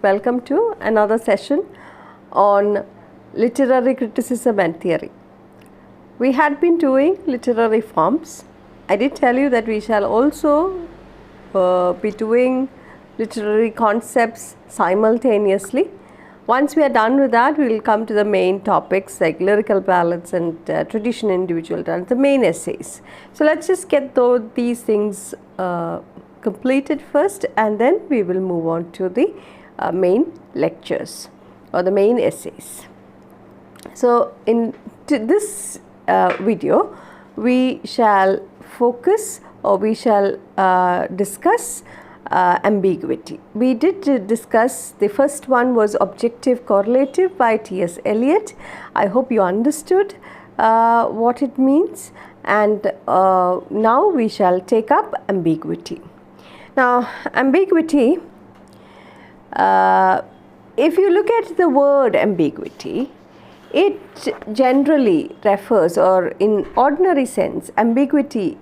welcome to another session on literary criticism and theory. We had been doing literary forms. I did tell you that we shall also be doing literary concepts simultaneously. Once we are done with that, we will come to the main topics like lyrical ballads and tradition individual dance, the main essays. So let's just get these things completed first, and then we will move on to the main lectures or the main essays. So in this video, we shall focus or we shall discuss ambiguity. We did discuss, the first one was objective correlative by T.S. Eliot. I hope you understood what it means, and now we shall take up ambiguity. Now, ambiguity, if you look at the word ambiguity, it generally refers, or in ordinary sense, ambiguity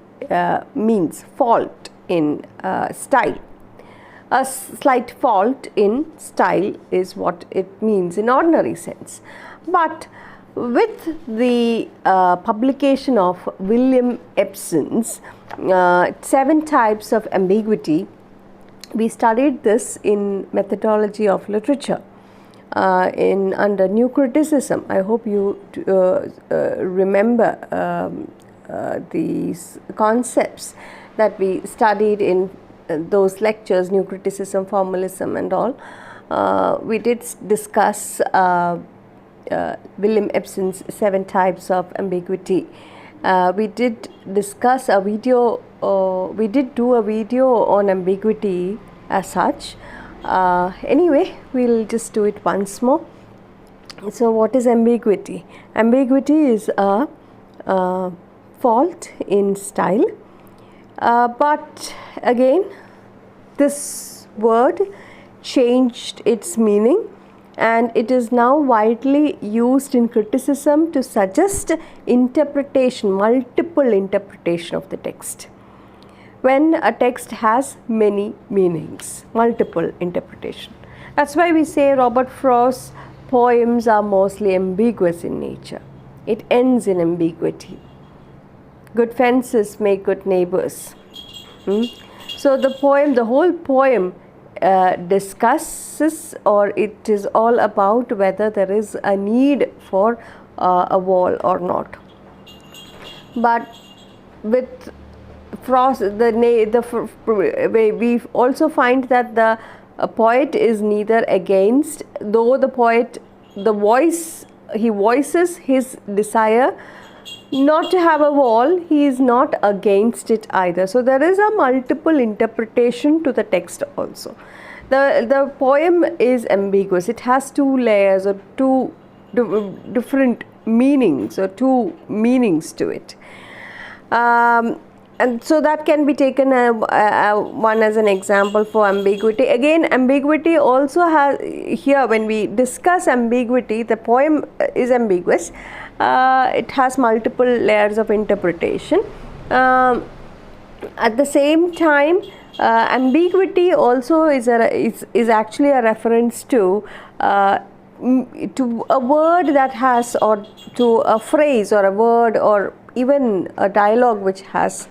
means fault in style. A slight fault in style is what it means in ordinary sense. But with the publication of William Ebsen's 7 types of ambiguity, we studied this in methodology of literature under new criticism. I hope you remember these concepts that we studied in those lectures, new criticism, formalism and all. We did discuss William Ebsen's 7 types of ambiguity. We did discuss a video, we did do a video on ambiguity as such. Anyway, we'll just do it once more. So what is ambiguity? Ambiguity is a fault in style, but again this word changed its meaning, and it is now widely used in criticism to suggest interpretation, multiple interpretation of the text. When a text has many meanings, multiple interpretation. That's why we say Robert Frost's poems are mostly ambiguous in nature. It ends in ambiguity. Good fences make good neighbors. So the poem, the whole poem discusses, or it is all about whether there is a need for a wall or not. But with Frost, we also find that the poet is neither against, though the poet, he voices his desire not to have a wall, he is not against it either. So there is a multiple interpretation to the text also. The poem is ambiguous. It has 2 layers or 2 different meanings, or 2 meanings to it. And so that can be taken one as an example for ambiguity. Again, ambiguity also has, here when we discuss ambiguity, the poem is ambiguous. It has multiple layers of interpretation. At the same time, ambiguity also is actually a reference to a word that has, or to a phrase or a word or even a dialogue which has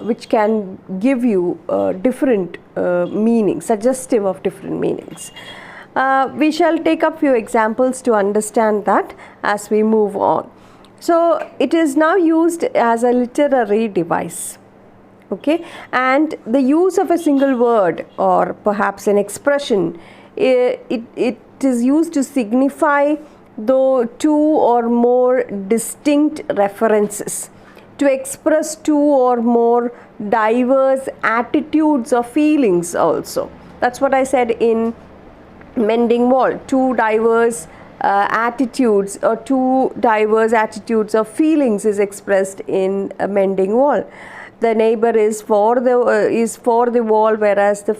which can give you different meanings, suggestive of different meanings. We shall take up few examples to understand that as we move on. So it is now used as a literary device, okay, and the use of a single word or perhaps an expression, it is used to signify though 2 or more distinct references, to express 2 or more diverse attitudes or feelings also. That's what I said in Mending Wall. 2 diverse attitudes or 2 diverse attitudes of feelings is expressed in Mending Wall. The neighbor is for the wall, whereas the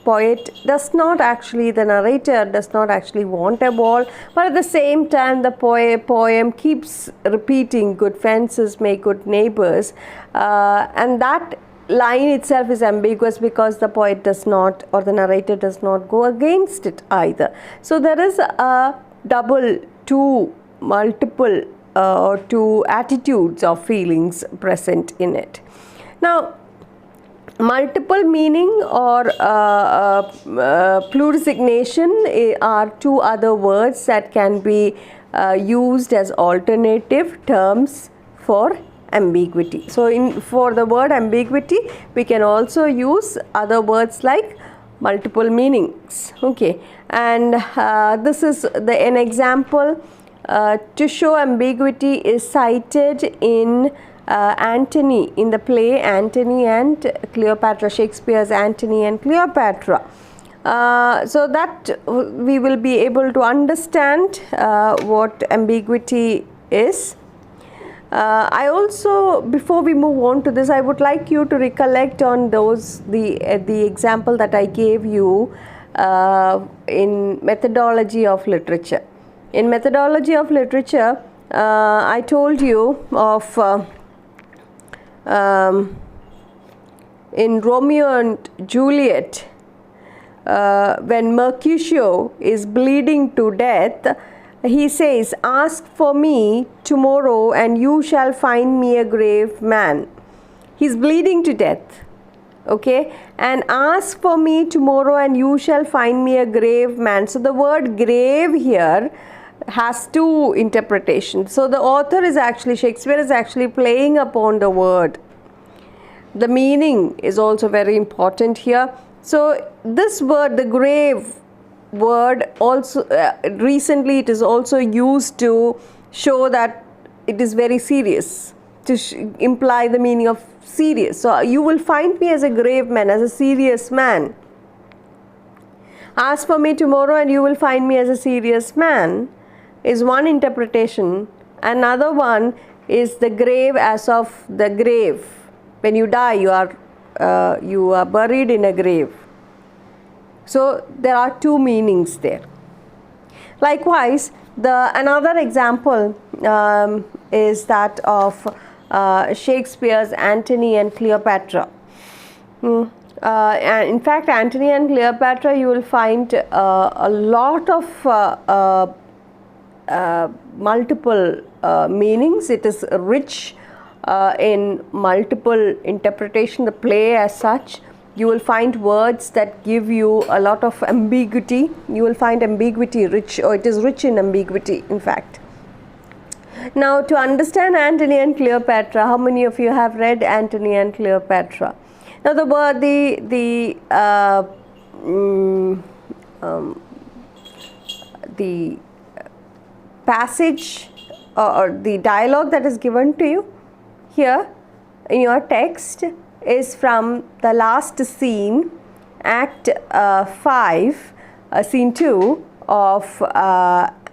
poet does not actually, the narrator does not actually want a wall, but at the same time the poem keeps repeating good fences make good neighbors, and that line itself is ambiguous because the poet does not, or the narrator does not go against it either. So there is a double, two multiple or two attitudes of feelings present in it. Now, multiple meaning or plurisignation are two other words that can be used as alternative terms for ambiguity. So for the word ambiguity, we can also use other words like multiple meanings. Okay, and this is an example to show ambiguity is cited in Antony, in the play Antony and Cleopatra, Shakespeare's Antony and Cleopatra. So that we will be able to understand what ambiguity is. I also, before we move on to this, I would like you to recollect on the example that I gave you in methodology of literature. In methodology of literature, I told you of in Romeo and Juliet, when Mercutio is bleeding to death, he says, "Ask for me tomorrow and you shall find me a grave man." He's bleeding to death, okay, and ask for me tomorrow and you shall find me a grave man. So the word grave here has two interpretations. So the author is actually, Shakespeare is actually playing upon the word. The meaning is also very important here. So this word, the grave word, also recently it is also used to show that it is very serious, to imply the meaning of serious. So you will find me as a grave man, as a serious man. Ask for me tomorrow and you will find me as a serious man is one interpretation. Another one is the grave as of the grave. When you die, you are buried in a grave. So there are two meanings there. Likewise, another example is that of Shakespeare's Antony and Cleopatra. And in fact, Antony and Cleopatra, you will find a lot of multiple meanings. It is rich in multiple interpretation. The play as such, you will find words that give you a lot of ambiguity. You will find ambiguity rich, or it is rich in ambiguity, in fact. Now, to understand Antony and Cleopatra, how many of you have read Antony and Cleopatra? Now, the word, the passage or the dialogue that is given to you here in your text is from the last scene, Act 5, Scene 2 of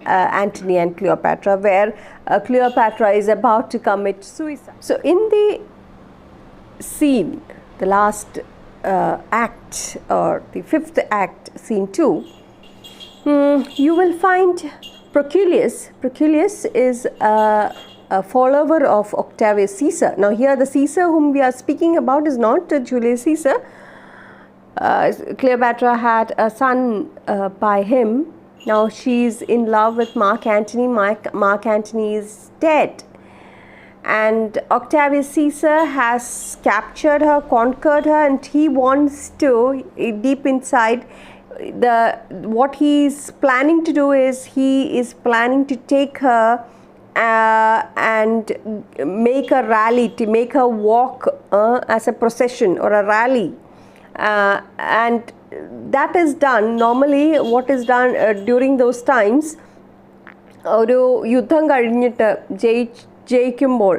Antony and Cleopatra, where Cleopatra is about to commit suicide. So in the scene, the last act, or the fifth act, Scene 2, you will find Proculus. Proculus is a follower of Octavius Caesar. Now here the Caesar whom we are speaking about is not Julius Caesar. Cleopatra had a son by him. Now she is in love with Mark Antony. Mark Antony is dead, and Octavius Caesar has captured her, conquered her, and he wants to, deep inside, what he is planning to do is he is planning to take her and make a rally, to make her walk as a procession or a rally, and that is done. Normally what is done during those times, ഒരു യുദ്ധം കഴിഞ്ഞിട്ട് ജയിക്കുമ്പോൾ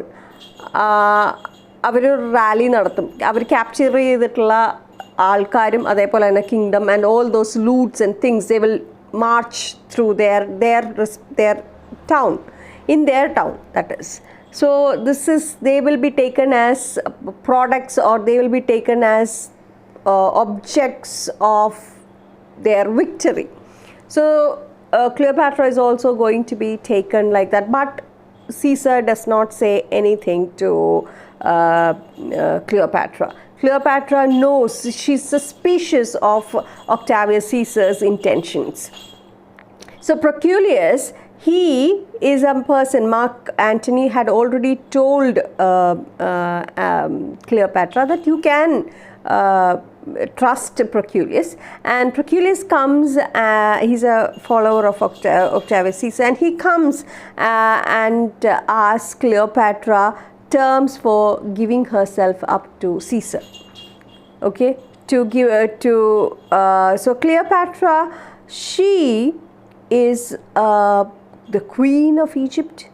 അവരൊരു rally നടത്തും. അവർ capture ചെയ്തിട്ടുള്ള ആൾക്കാരും അതേപോലെ തന്നെ kingdom and all those loots and things, they will March through their town, in their town, that is. So this is, they will be taken as products, or they will be taken as objects of their victory. So Cleopatra is also going to be taken like that, but Caesar does not say anything to Cleopatra. Cleopatra knows, she's suspicious of Octavius Caesar's intentions. So Proculius, he is a person, Mark Antony had already told Cleopatra that you can trust Proculius, and Proculius comes, he's a follower of Octavius Caesar, and he comes and asks Cleopatra terms for giving herself up to Caesar. Okay, to give so Cleopatra, she is the queen of Egypt.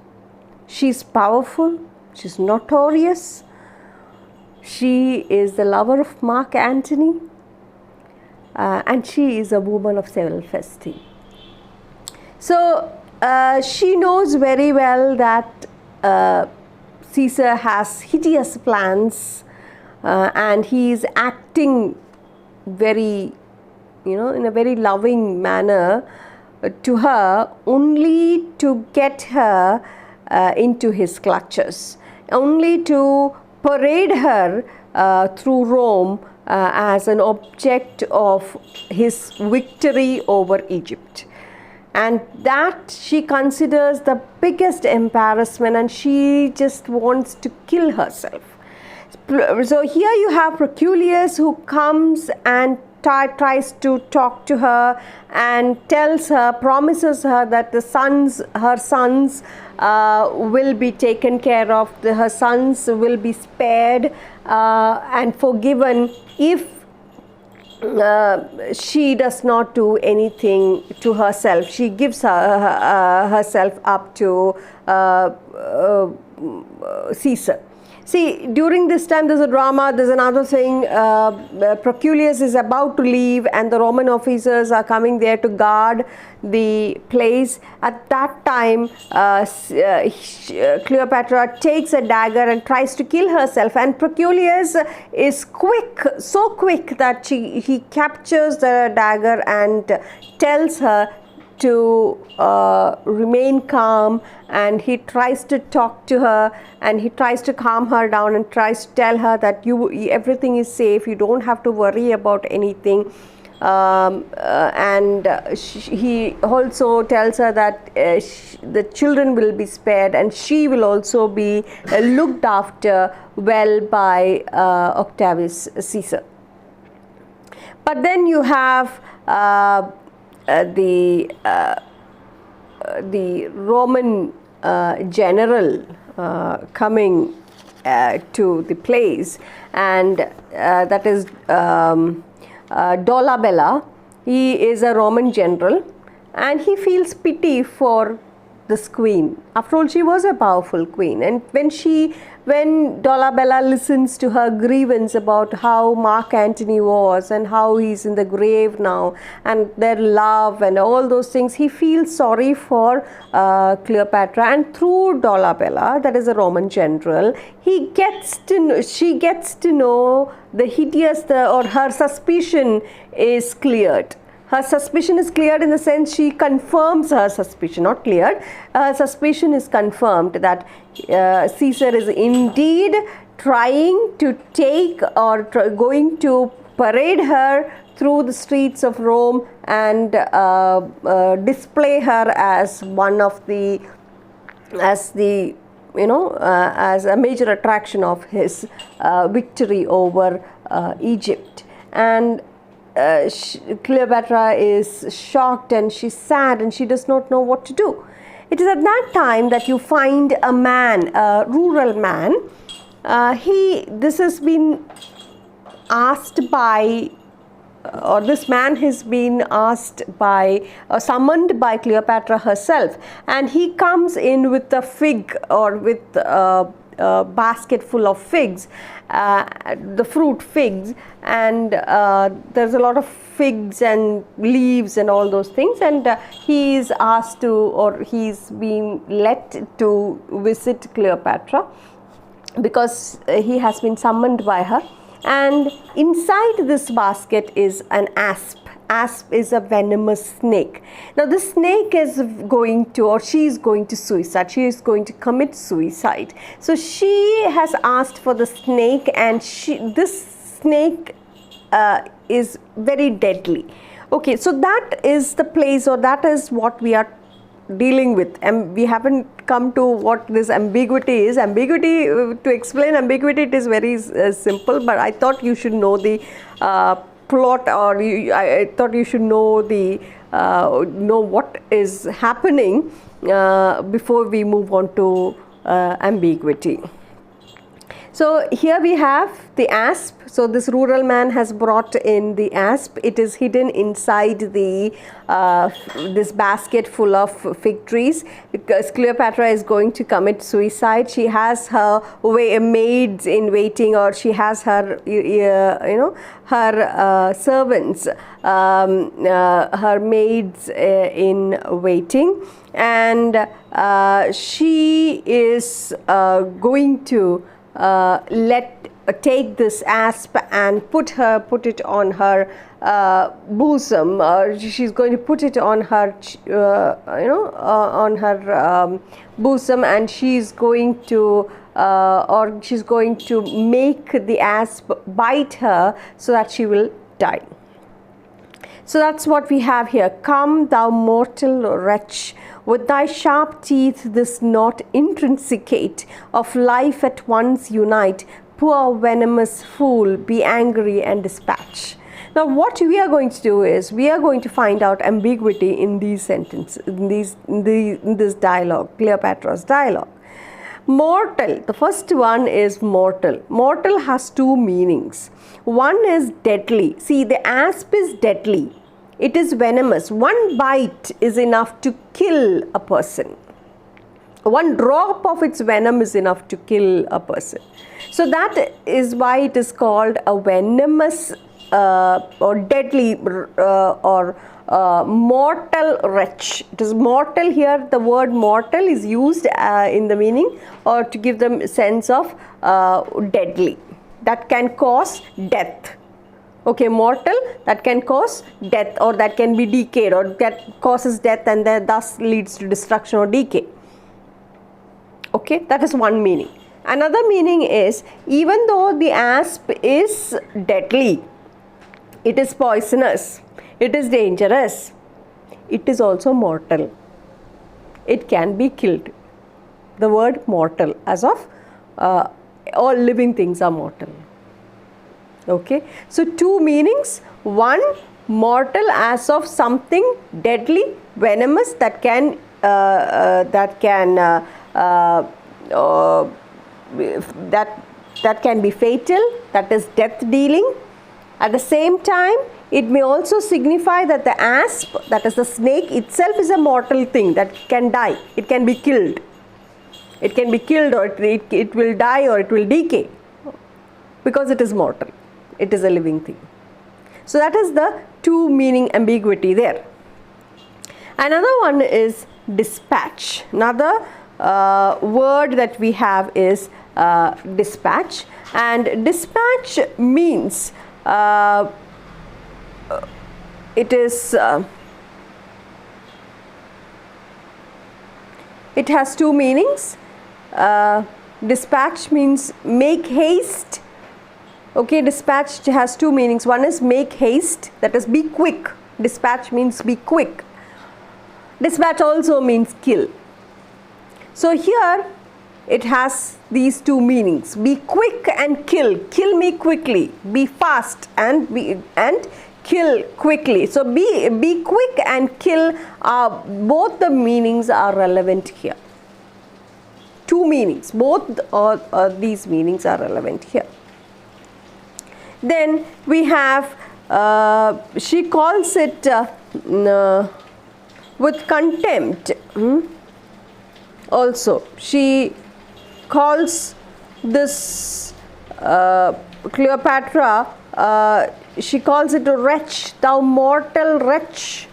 She's powerful, she's notorious, she is the lover of Mark Antony, and she is a woman of self-esteem. So she knows very well that Caesar has hideous plans, and he is acting very, in a very loving manner to her, only to get her into his clutches, only to parade her through Rome as an object of his victory over Egypt. And that she considers the biggest embarrassment, and she just wants to kill herself. So here you have Proculius, who comes and tries to talk to her and tells her, promises her that her sons will be taken care of, her sons will be spared and forgiven if she does not do anything to herself. She gives herself up to Caesar. See, during this time there's a drama, there's another thing, Proculius is about to leave and the Roman officers are coming there to guard the place. At that time, Cleopatra takes a dagger and tries to kill herself, and Proculius is quick, so quick that he captures the dagger and tells her to remain calm, and he tries to talk to her and he tries to calm her down and tries to tell her that everything is safe, you don't have to worry about anything, and he also tells her that the children will be spared and she will also be looked after well by Octavius Caesar. But then you have the Roman general coming to the place, and that is Dolabella. He is a Roman general and he feels pity for this queen. After all, she was a powerful queen, and when Dolabella listens to her grievance about how Mark Antony was and how he's in the grave now and their love and all those things, he feels sorry for Cleopatra, and through Dolabella, that is a Roman general, she gets to know the hideous, or her suspicion is cleared. Her suspicion is cleared in the sense she confirms her suspicion, not cleared. Her suspicion is confirmed that Caesar is indeed trying to take or going to parade her through the streets of Rome and display her as one of the, as a major attraction of his victory over Egypt. And Cleopatra is shocked and she's sad and she does not know what to do. It is at that time that you find a man, a rural man. This has been asked by, or this man has been asked by, summoned by Cleopatra herself, and he comes in with a fig, or with a basket full of figs, the fruit figs, and there's a lot of figs and leaves and all those things, and he is asked to, or he's been let to visit Cleopatra because he has been summoned by her. And inside this basket is an asp. asp is a venomous snake. Now the snake is going to, or she is going to suicide. She is going to commit suicide. So she has asked for the snake, and this snake is very deadly. Okay, so that is the place, or that is what we are dealing with, and we haven't come to what this ambiguity is. Ambiguity, to explain ambiguity, it is very simple, but I thought you should know the plot, or I thought you should know the know what is happening before we move on to ambiguity. So here we have the asp. So this rural man has brought in the asp. It is hidden inside the this basket full of fig trees, because Cleopatra is going to commit suicide. She has her maids in waiting, or she has her her servants, her maids in waiting, and she is going to take this asp and put it on her bosom. She's going to put it on her on her bosom, and she's going to make the asp bite her so that she will die. So that's what we have here. Come, thou mortal wretch, with thy sharp teeth this knot intrinsicate, of life at once unite. Poor venomous fool, be angry and dispatch. Now what we are going to do is, we are going to find out ambiguity in these sentences, in this dialogue, Cleopatra's dialogue. Mortal, the first one is mortal. Mortal has two meanings. One is deadly. See, the asp is deadly. It is venomous. One bite is enough to kill a person. One drop of its venom is enough to kill a person. So that is why it is called a venomous or deadly or mortal wretch. It is mortal here. The word mortal is used in the meaning, or to give them sense of deadly, that can cause death. Okay, mortal, that can cause death, or that can be decayed, or that causes death and that thus leads to destruction or decay. Okay, that is one meaning. Another meaning is, even though the asp is deadly, it is poisonous, it is dangerous, it is also mortal. It can be killed. The word mortal, as of all living things are mortal. Okay, so two meanings. One, mortal as of something deadly, venomous, that can be fatal, that is death dealing. At the same time, it may also signify that the asp, that is the snake itself, is a mortal thing that can die. It can be killed. It can be killed, or it will die, or it will decay, because it is mortal. It is a living thing. So that is the two meaning ambiguity there. Another one is dispatch. Another word that we have is dispatch, and dispatch means it has two meanings. Dispatch means make haste. Okay, dispatch has two meanings. One is make haste, that is be quick. Dispatch means be quick. Dispatch also means kill. So here it has these two meanings: be quick and kill. Kill me quickly. Be fast and kill quickly. So be quick and kill. Both the meanings are relevant here. Two meanings. Both these meanings are relevant here. Then we have, she calls it with contempt. Also, she calls this Cleopatra, she calls it a wretch, thou mortal wretch.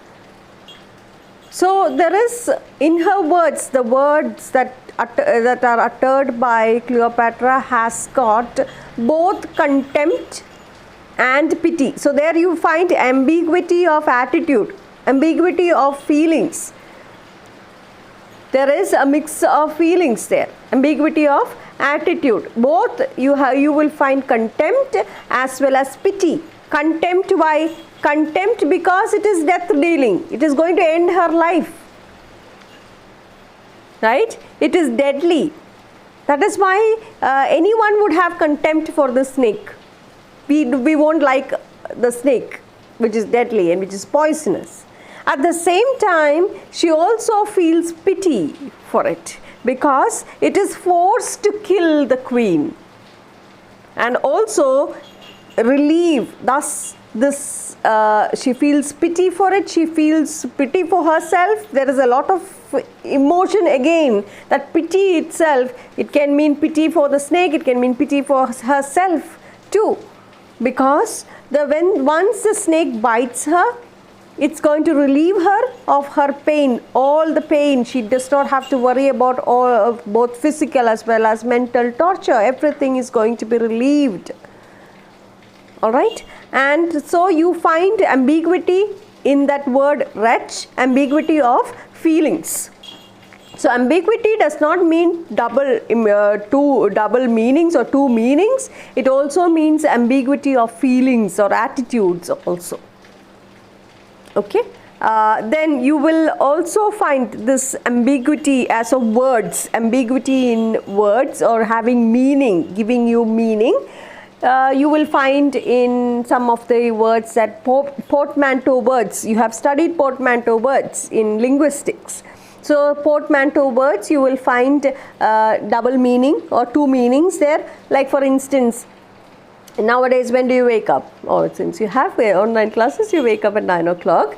So there is in her words, the words that are uttered by Cleopatra has got both contempt and pity. So there you find ambiguity of attitude, ambiguity of feelings. There is a mix of feelings there, ambiguity of attitude. Both you will find contempt as well as pity. Contempt, why? Contempt because it is death dealing. It is going to end her life. Right? It is deadly. That is why anyone would have contempt for the snake. We won't like the snake, which is deadly and which is poisonous. At the same time, she also feels pity for it because it is forced to kill the queen, and also relieve. Thus, this she feels pity for it. She feels pity for herself. There is a lot of emotion again. That pity itself, it can mean pity for the snake. It can mean pity for herself too, because once the snake bites her, it's going to relieve her of her pain, all the pain. She does not have to worry about all of both physical as well as mental torture. Everything is going to be relieved. All right, and so you find ambiguity in that word wretch, ambiguity of feelings. So ambiguity does not mean two double meanings or two meanings. It also means ambiguity of feelings or attitudes also. Okay, then you will also find this ambiguity as of words, ambiguity in words or having meaning, giving you meaning. You will find in some of the words that portmanteau words. You have studied portmanteau words in linguistics. So portmanteau words, you will find double meaning or two meanings there. Like for instance, nowadays, when do you wake up? Or since you have online classes, you wake up at 9 o'clock,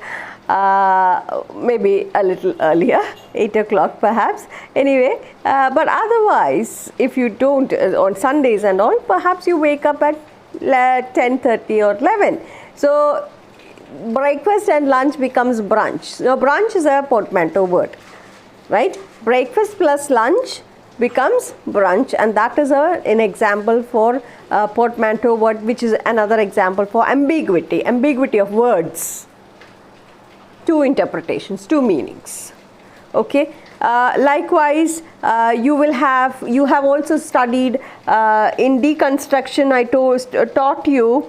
maybe a little earlier, 8 o'clock perhaps. Anyway, but otherwise, if you don't, on Sundays and all, perhaps you wake up at 10:30 or 11. So breakfast and lunch becomes brunch. So brunch is a portmanteau word, right? Breakfast plus lunch becomes brunch, and that is an example for portmanteau word, which is another example for ambiguity, ambiguity of words, two interpretations, two meanings. Okay, likewise you have also studied in deconstruction. I taught you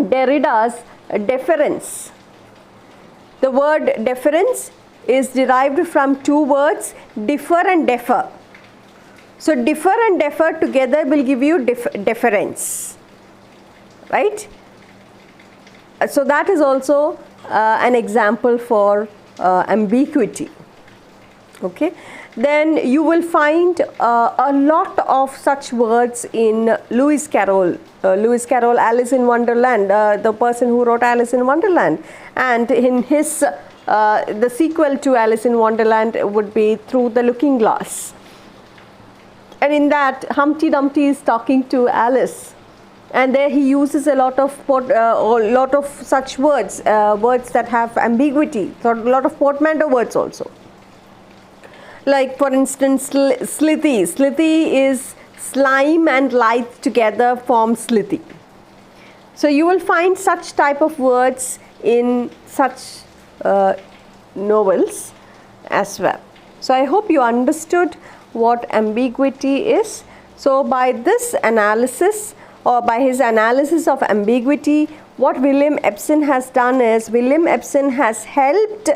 Derrida's deference. The word deference is derived from two words, differ and defer. So differ and defer together will give you deference, right? So that is also an example for ambiguity. Okay, then you will find a lot of such words in Lewis Carroll. Alice in Wonderland, the person who wrote Alice in Wonderland, and in his the sequel to Alice in Wonderland would be Through the Looking Glass. And in that, Humpty Dumpty is talking to Alice, and there he uses a lot of such words, words that have ambiguity, so a lot of portmanteau words also. Like for instance, slithy. Slithy is slime and light together form slithy. So you will find such type of words in such novels as well. So I hope you understood what ambiguity is. So by this analysis, or by his analysis of ambiguity, what William Epson has done is, William Epson has helped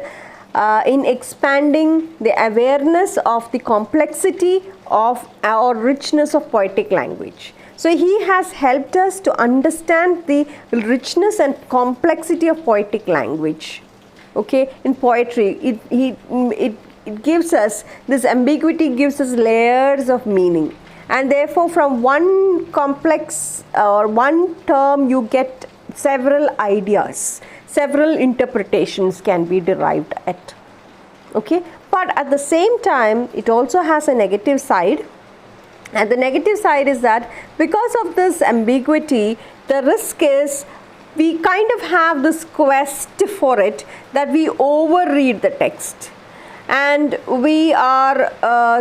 in expanding the awareness of the complexity of or richness of poetic language. So he has helped us to understand the richness and complexity of poetic language. Okay, in poetry, it gives us, this ambiguity gives us layers of meaning, and therefore from one complex or one term you get several ideas, several interpretations can be derived at. Okay, but at the same time it also has a negative side, and the negative side is that because of this ambiguity, the risk is we kind of have this quest for it that we overread the text, and we are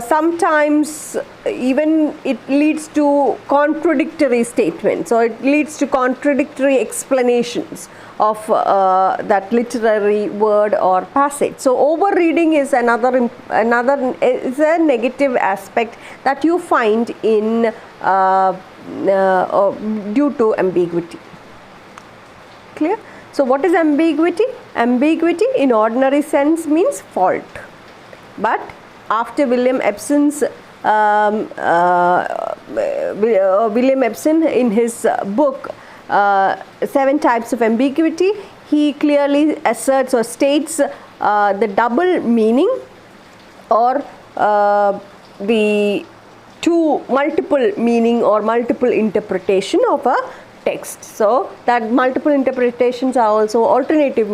sometimes even it leads to contradictory statements, or it leads to contradictory explanations of that literary word or passage. So overreading is another is a negative aspect that you find in due to ambiguity. Clear? So what is ambiguity? Ambiguity in ordinary sense means fault. But after William Epson's William Epson in his book 7 Types of Ambiguity, he clearly asserts or states the double meaning or the multiple meaning or multiple interpretation of a text. So that multiple interpretations are also alternative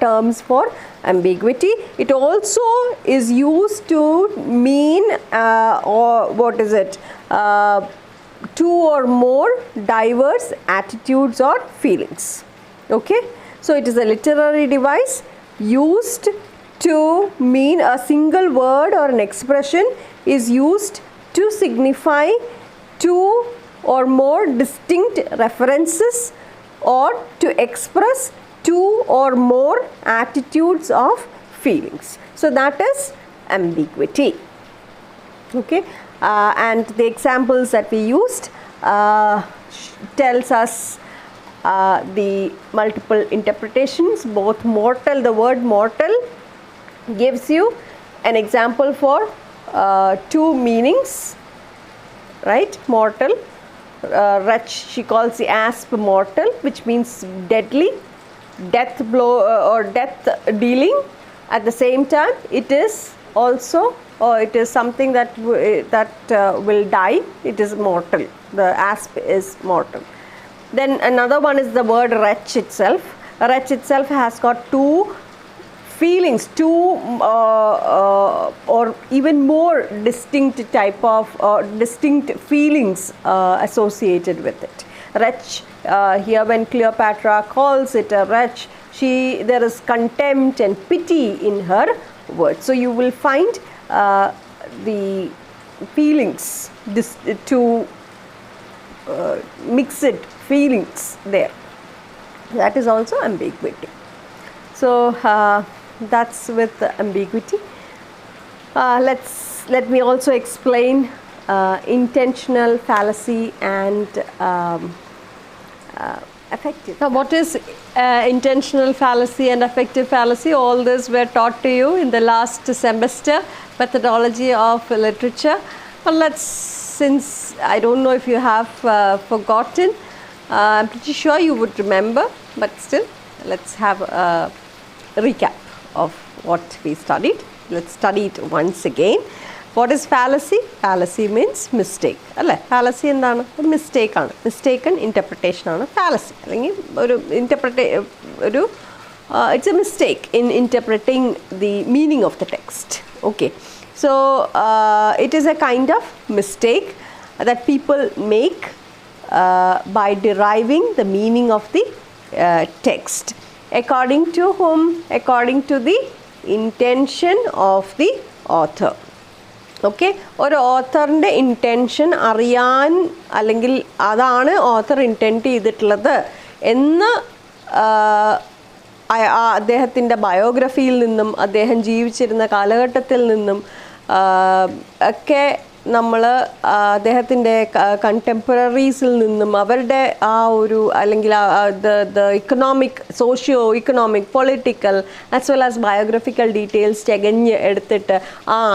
terms for ambiguity. It also is used to mean or what is it? 2 or more diverse attitudes or feelings. Okay, so it is a literary device used to mean a single word or an expression is used to signify 2 or more distinct references or to express 2 or more attitudes of feelings. So that is ambiguity. Okay, and the examples that we used tells us the multiple interpretations, both mortal, the word mortal gives you an example for 2 meanings, right? Mortal, wretch, she calls the asp mortal, which means deadly, death blow or death dealing. At the same time, it is also it is something that will die. It is mortal. The asp is mortal. Then another one is the word wretch itself. Wretch itself has got 2 feelings, 2 or even more distinct type of distinct feelings associated with it. Wretch, here when Cleopatra calls it a wretch, there is contempt and pity in her words. So you will find the feelings, to mixed feelings there. That is also ambiguity. So that's with ambiguity. Let me also explain intentional fallacy and affective. Now, what is intentional fallacy and affective fallacy? All this were taught to you in the last semester, methodology of literature. But since I don't know if you have forgotten, I'm pretty sure you would remember, but still, let's have a recap of what we studied. Let's study it once again. What is fallacy? Fallacy means mistake. Fallacy is a mistake. Mistaken interpretation. Fallacy. It's a mistake in interpreting the meaning of the text. Okay. So it is a kind of mistake that people make by deriving the meaning of the text. According to whom? According to the intention of the author. Okay, ഒരു ഓഥറിൻ്റെ intention അറിയാൻ അല്ലെങ്കിൽ അതാണ് author intent ചെയ്തിട്ടുള്ളത് എന്ന് അദ്ദേഹത്തിൻ്റെ ബയോഗ്രഫിയിൽ നിന്നും അദ്ദേഹം ജീവിച്ചിരുന്ന കാലഘട്ടത്തിൽ നിന്നും ഒക്കെ നമ്മൾ അദ്ദേഹത്തിൻ്റെ കണ്ടംപററീസിൽ നിന്നും അവരുടെ ആ ഒരു അല്ലെങ്കിൽ the economic economic political as well as biographical details ചകഞ്ഞ് എടുത്തിട്ട്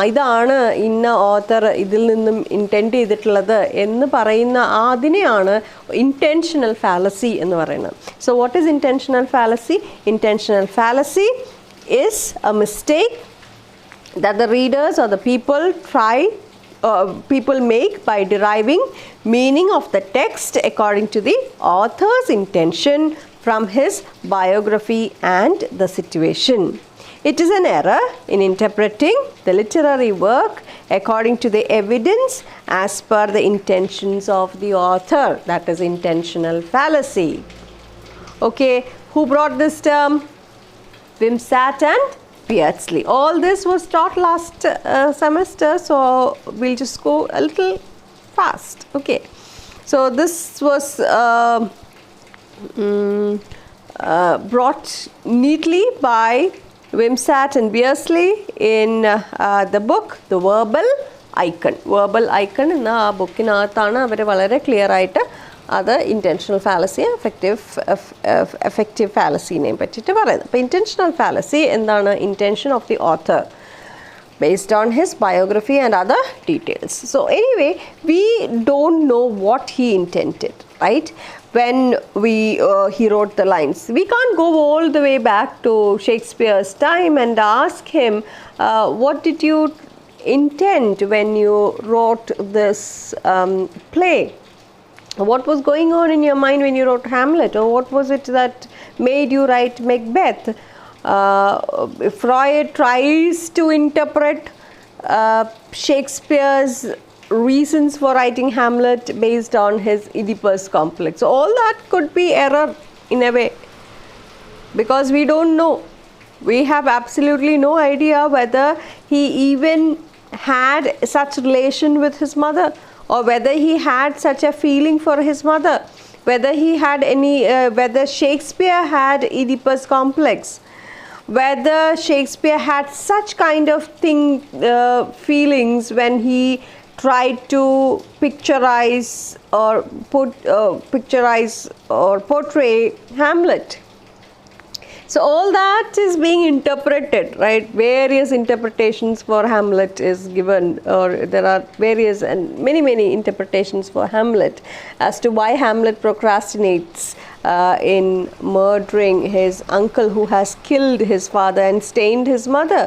ഇതാണ് ഇന്ന ഓഥർ ഇതിൽ നിന്നും ഇൻറ്റൻറ്റ് ചെയ്തിട്ടുള്ളത് എന്ന് പറയുന്ന അതിനെയാണ് ഇൻറ്റൻഷണൽ ഫാലസി എന്ന് പറയുന്നത്. So what is intentional fallacy? Intentional fallacy is A mistake that the readers or the people make by deriving meaning of the text according to the author's intention from his biography and the situation. It is an error in interpreting the literary work according to the evidence as per the intentions of the author. That is intentional fallacy. Okay, who brought this term? Wimsatt and Beardsley. All this was taught last semester, so we'll just go a little fast. Okay, so this was brought neatly by Wimsatt and Beardsley in the book The Verbal Icon. Verbal Icon എന്ന ആ ബുക്കിനകത്താണ് അവർ വളരെ clear ആയിട്ട് അത് intentional fallacy effective ഫാലസിനെ പറ്റിയിട്ട് പറയുന്നത്. അപ്പോൾ intentional fallacy എന്താണ്? Intention of the author based on his biography and other details. So anyway, we don't know what he intended, right? When he wrote the lines, we can't go all the way back to Shakespeare's time and ask him, what did you intend when you wrote this play? What was going on in your mind when you wrote Hamlet, or what was it that made you write Macbeth? Freud tries to interpret Shakespeare's reasons for writing Hamlet based on his Oedipus complex. So all that could be error in a way, because we don't know. We have absolutely no idea whether he even had such relation with his mother, or whether he had such a feeling for his mother, whether he had any, whether Shakespeare had Oedipus complex, whether Shakespeare had such kind of feelings when he tried to picturize or portray Hamlet. So all that is being interpreted, right? Various interpretations for Hamlet is given, or there are various and many interpretations for Hamlet as to why Hamlet procrastinates in murdering his uncle who has killed his father and stained his mother.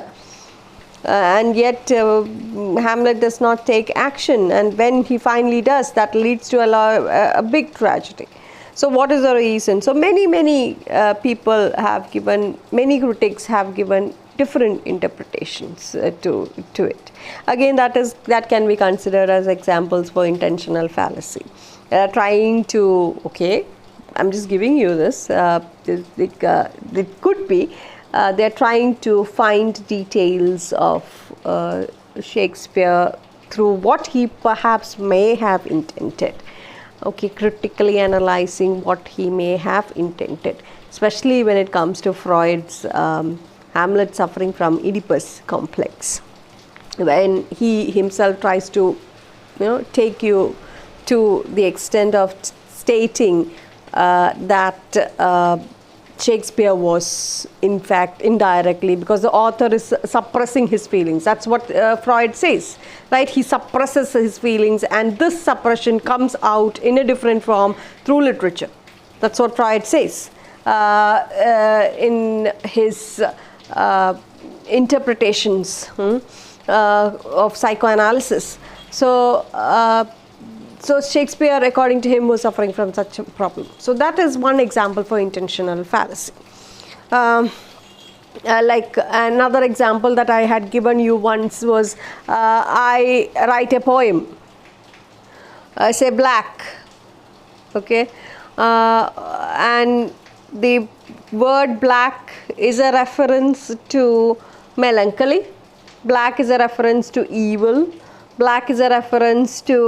And yet Hamlet does not take action, and when he finally does, that leads to a big tragedy. So what is the reason? So many people have given, many critics have given different interpretations to it. Again, that can be considered as examples for intentional fallacy. Trying to, okay, I'm just giving you this, it could be they're trying to find details of Shakespeare through what he perhaps may have intended. Okay, critically analyzing what he may have intended, especially when it comes to Freud's Hamlet suffering from Oedipus complex, when he himself tries to, take you to the extent of stating that Shakespeare was in fact indirectly, because the author is suppressing his feelings. That's what Freud says, right? He suppresses his feelings, and this suppression comes out in a different form through literature. That's what Freud says in his interpretations of psychoanalysis. So Shakespeare, according to him, was suffering from such a problem. So that is one example for intentional fallacy. Like another example that I had given you once was, I write a poem, I say black, okay, and the word black is a reference to melancholy, black is a reference to evil, black is a reference to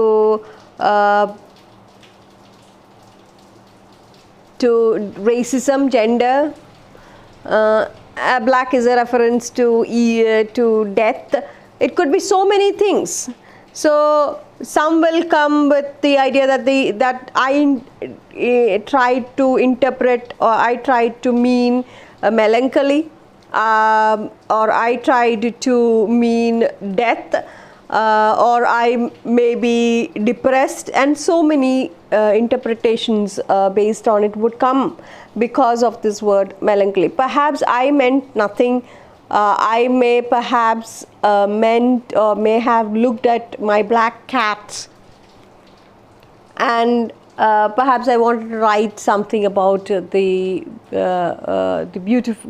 racism, gender. Black is a reference to death. It could be so many things. So some will come with the idea that I tried to interpret, or I tried to mean melancholy, or I tried to mean death. Or I may be depressed, and so many interpretations based on it would come because of this word melancholy. Perhaps I meant nothing. I may perhaps meant or may have looked at my black cat, and perhaps I wanted to write something about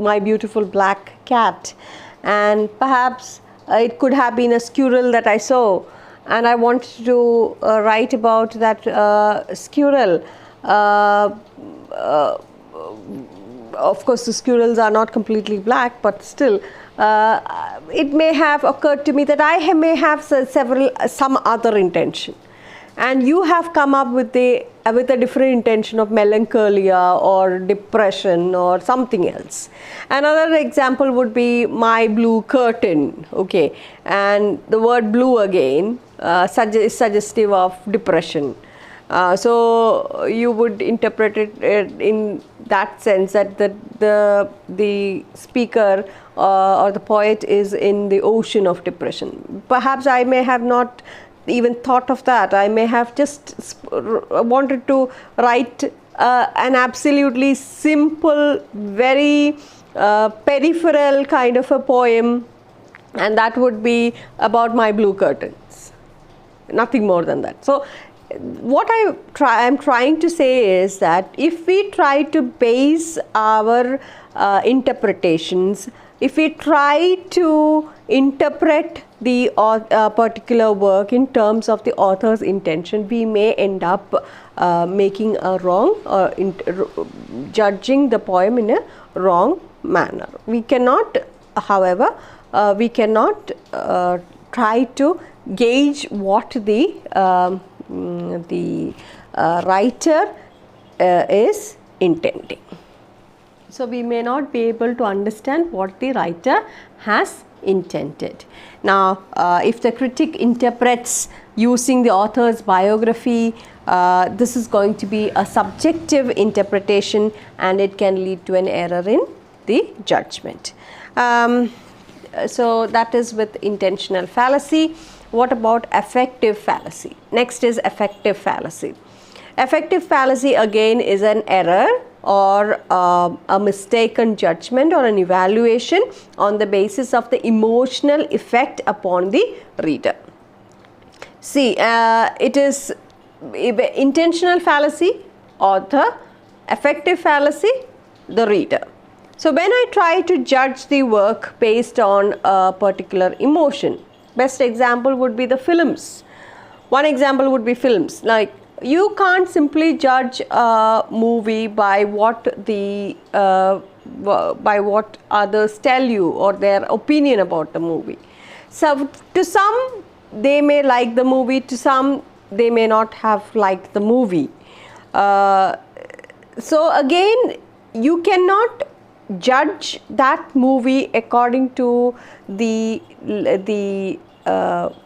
my beautiful black cat, and perhaps it could have been a squirrel that I saw, and I wanted to write about that squirrel. Of course, the squirrels are not completely black, but still it may have occurred to me that I may have some other intention, and you have come up with a different intention of melancholia or depression or something else. Another example would be my blue curtain, okay, and the word blue again is suggestive of depression. So you would interpret it in that sense, that the speaker or the poet is in the ocean of depression. Perhaps I may have not even thought of that. I may have just wanted to write an absolutely simple, very peripheral kind of a poem, and that would be about my blue curtains. Nothing more than that. So what I'm trying to say is that if we try to base our interpretations, if we try to interpret the particular work in terms of the author's intention, we may end up making a wrong or judging the poem in a wrong manner. We cannot, however, try to gauge what the writer is intending. So we may not be able to understand what the writer has intended. Now, if the critic interprets using the author's biography, this is going to be a subjective interpretation, and it can lead to an error in the judgment. So that is with intentional fallacy. What about affective fallacy? Next is affective fallacy. Affective fallacy again is an error or a mistaken judgment or an evaluation on the basis of the emotional effect upon the reader. See, it is intentional fallacy, author; affective fallacy, the reader. So when I try to judge the work based on a particular emotion, best example would be the films. One example would be films. Like, you can't simply judge a movie by what others tell you or their opinion about the movie. So to some, they may like the movie, to some they may not have liked the movie. So again, you cannot judge that movie according to the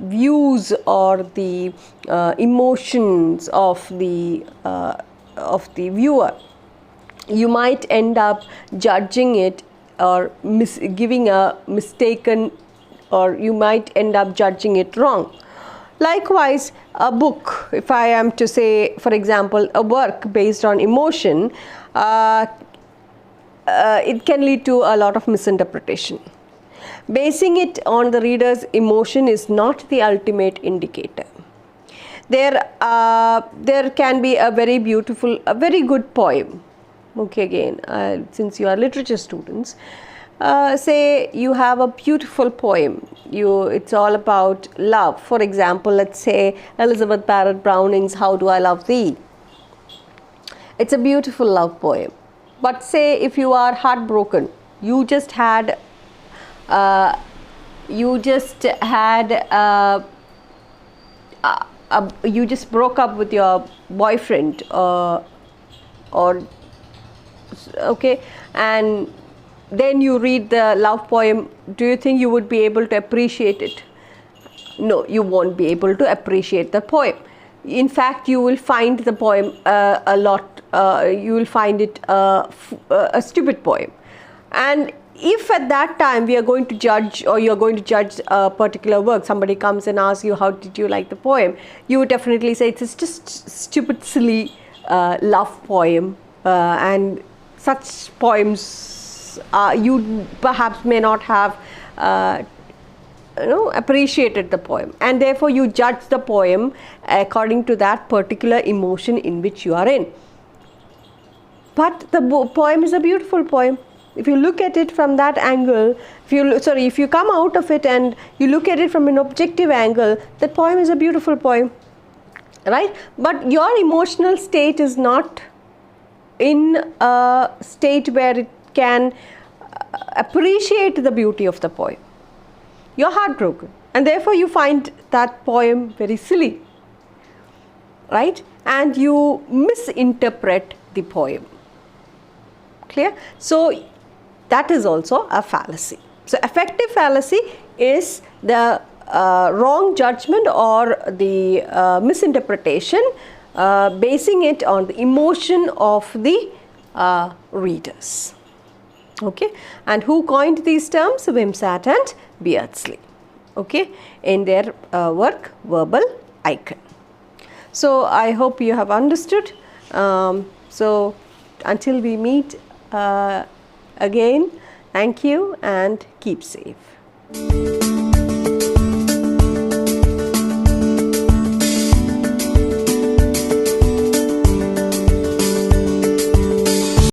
views or the emotions of the viewer. You might end up judging it or giving a mistaken, or you might end up judging it wrong. Likewise, a book, if I am to say, for example, a work based on emotion, it can lead to a lot of misinterpretation. Basing it on the reader's emotion is not the ultimate indicator. There can be a very beautiful, a very good poem. Okay, again, since you are literature students, say you have a beautiful poem. It's all about love. For example, let's say Elizabeth Barrett Browning's "How Do I Love Thee." It's a beautiful love poem. But say if you are heartbroken, you just broke up with your boyfriend, okay, and then you read the love poem. Do you think you would be able to appreciate it? No, you won't be able to appreciate the poem. In fact, you will find the poem you will find it a stupid poem. And if at that time we are going to judge, or you are going to judge a particular work, somebody comes and asks you, how did you like the poem? You would definitely say it's just stupid, silly love poem, and such poems you perhaps may not have appreciated the poem, and therefore you judge the poem according to that particular emotion in which you are in. But the poem is a beautiful poem. If you look at it from that angle, if you come out of it and you look at it from an objective angle, that poem is a beautiful poem, right? But your emotional state is not in a state where it can appreciate the beauty of the poem. You're heartbroken, and therefore you find that poem very silly, right? And you misinterpret the poem. Clear? So that is also a fallacy. So affective fallacy is the wrong judgment or the misinterpretation, basing it on the emotion of the readers. Okay, and who coined these terms? Wimsatt and Beardsley, okay, in their work Verbal Icon. So I hope you have understood. So until we meet again, thank you and keep safe.